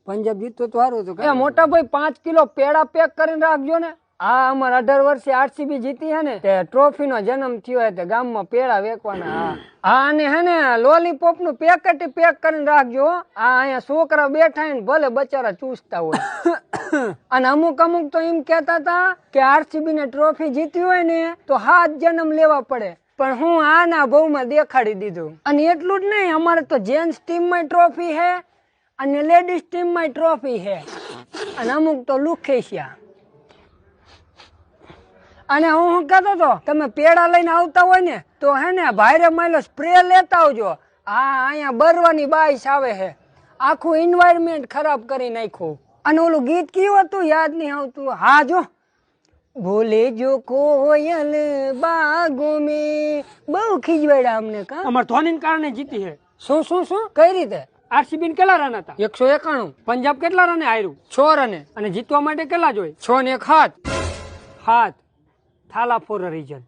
પંજાબ જીતતો તો સારું હતું. એ મોટા ભાઈ 5 કિલો પેડા પેક કરીને રાખજો ને. હા, અમારે 18 વર્ષે આરસીબી જીતી હે ને તે ટ્રોફી નો જન્મ થયો હે તે ગામમાં પેડા વેચવાના. હા, અને હે ને લોલીપોપ નું પેકેટ પેક કરીને રાખજો. આ અહીંયા છોકરા બેઠા હે ને ભલે બચારા ચૂસતા હોય. અને અમુક તો એમ કેતા હતા કે આરસીબી ને ટ્રોફી જીતી હોય ને તો 7 જન્મ લેવા પડે, પણ હું આના ભાવમાં દેખાડી દીધું. અને એટલું જ નહીં, અમારે તો જેન્ટ્સ ટીમ માં ટ્રોફી હે અને લેડીઝ ટીમ માં ટ્રોફી હે, અને અમુક તો લુખેશિયા. અને હું કહેતો હતો તમે પેડા લઈને આવતા હોય ને તો હે ને ભાઈરે માયલો સ્પ્રે લેતા આવજો. હા, અહીંયા બરવાની બાઈસ આવે છે, આખું એન્વાયરમેન્ટ ખરાબ કરી નાખ્યું. અને ઓલું ગીત કયું હતું યાદ નહીં આવતું. હા જો, બોલે જો કોયલ બાગો મેં, બહુ ખીજવાડ્યા અમને. કા અમારે ધોની કારણે જીતી છે. શું શું શું કઈ રીતે? આરસીબી ને કેટલા રન હતા? 191. પંજાબ કેટલા રને હાર્યું? 6 રને. અને જીતવા માટે કેટલા જોઈએ? 6 ને 1 7. હાથ થાલા ફોર અ રીઝન.